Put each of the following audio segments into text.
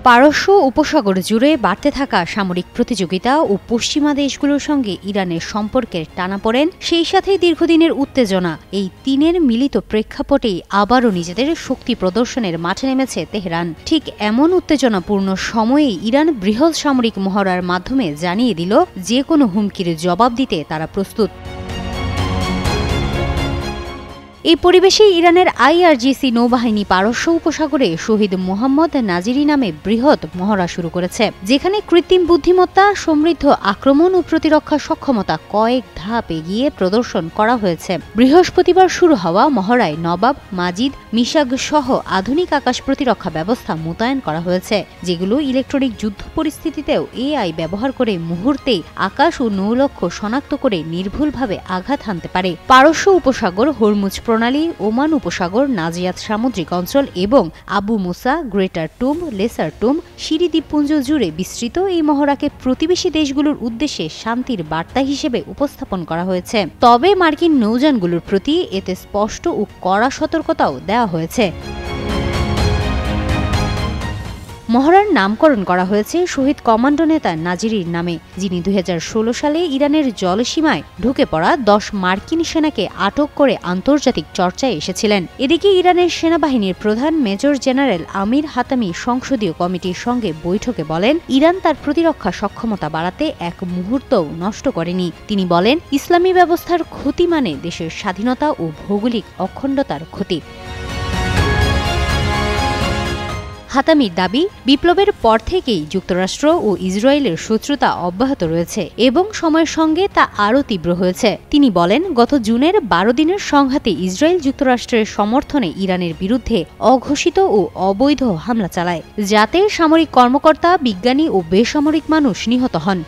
পারস্য উপসাগর জুড়ে বাড়তে থাকা সামরিক প্রতিযোগিতা ও পশ্চিমা দেশগুলোর সঙ্গে ইরানের সম্পর্কের টানাপোড়েন, সেই সাথে দীর্ঘদিনের উত্তেজনা, এই তিনের মিলিত প্রেক্ষাপটেই আবারও নিজেদের শক্তি প্রদর্শনের মাঠে নেমেছে তেহরান। ঠিক এমন উত্তেজনাপূর্ণ সময়েই ইরান বৃহৎ সামরিক মহড়ার মাধ্যমে জানিয়ে দিল, যে কোনো হুমকির জবাব দিতে তারা প্রস্তুত। এই পরিবেশে ইরানের IRGC নৌবাহিনী পারস্য উপসাগরে শহীদ মোহাম্মদ নাজিরি নামে বৃহৎ মহড়া শুরু করেছে, যেখানে কৃত্রিম বুদ্ধিমত্তা, সমৃদ্ধ আক্রমণ ও প্রতিরক্ষা সক্ষমতা কয়েক ধাপ এগিয়ে প্রদর্শন করা হয়েছে। বৃহস্পতিবার শুরু হওয়া মহড়ায় নবাব, মাজিদ, মিশাগ সহ আধুনিক আকাশ প্রতিরক্ষা ব্যবস্থা মোতায়েন করা হয়েছে, যেগুলো ইলেকট্রনিক যুদ্ধ পরিস্থিতিতেও AI ব্যবহার করে মুহূর্তেই আকাশ ও নৌলক্ষ্য শনাক্ত করে নির্ভুলভাবে আঘাত হানতে পারে। পারস্য উপসাগর, হরমুজ প্রণালী, ওমান উপসাগর, নাজিয়াত সামুদ্রিক অঞ্চল এবং আবু মুসা, গ্রেটার টুম, লেসার টুম, সিরি দ্বীপপুঞ্জ জুড়ে বিস্তৃত এই মহড়াকে প্রতিবেশী দেশগুলোর উদ্দেশ্যে শান্তির বার্তা হিসেবে উপস্থাপন করা হয়েছে। তবে মার্কিন নৌযানগুলোর প্রতি এতে স্পষ্ট ও কড়া সতর্কতাও দেওয়া হয়েছে। মহড়ার নামকরণ করা হয়েছে শহীদ কমান্ডো নেতা নাজিরির নামে, যিনি 2016 সালে ইরানের জলসীমায় ঢুকে পড়া 10 মার্কিন সেনাকে আটক করে আন্তর্জাতিক চর্চায় এসেছিলেন। এদিকে ইরানের সেনাবাহিনীর প্রধান মেজর জেনারেল আমির হাতামি সংসদীয় কমিটির সঙ্গে বৈঠকে বলেন, ইরান তার প্রতিরক্ষা সক্ষমতা বাড়াতে এক মুহূর্তও নষ্ট করেনি। তিনি বলেন, ইসলামী ব্যবস্থার ক্ষতি মানে দেশের স্বাধীনতা ও ভৌগোলিক অখণ্ডতার ক্ষতি। হাতামির দাবি, বিপ্লবের পর থেকেই যুক্তরাষ্ট্র ও ইসরায়েলের শত্রুতা অব্যাহত রয়েছে এবং সময়ের সঙ্গে তা আরও তীব্র হয়েছে। তিনি বলেন, গত জুনের 12 দিনের সংঘাতে ইসরায়েল যুক্তরাষ্ট্রের সমর্থনে ইরানের বিরুদ্ধে অঘোষিত ও অবৈধ হামলা চালায়, যাতে সামরিক কর্মকর্তা, বিজ্ঞানী ও বেসামরিক মানুষ নিহত হন।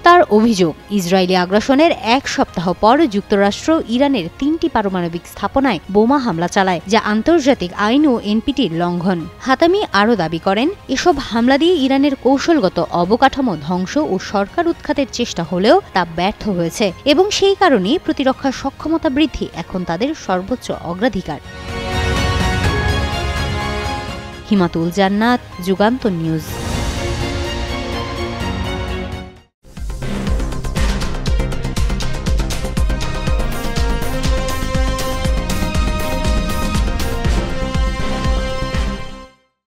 তার অভিযোগ, ইসরায়েলি আগ্রাসনের এক সপ্তাহ পর যুক্তরাষ্ট্র ইরানের 3টি পারমাণবিক স্থাপনায় বোমা হামলা চালায়, যা আন্তর্জাতিক আইন ও NPTর লঙ্ঘন। হাতামি আরও দাবি করেন, এসব হামলা দিয়ে ইরানের কৌশলগত অবকাঠামো ধ্বংস ও সরকার উৎখাতের চেষ্টা হলেও তা ব্যর্থ হয়েছে এবং সেই কারণেই প্রতিরক্ষা সক্ষমতা বৃদ্ধি এখন তাদের সর্বোচ্চ অগ্রাধিকার। হিমাতুল জান্নাত, যুগান্তর নিউজ।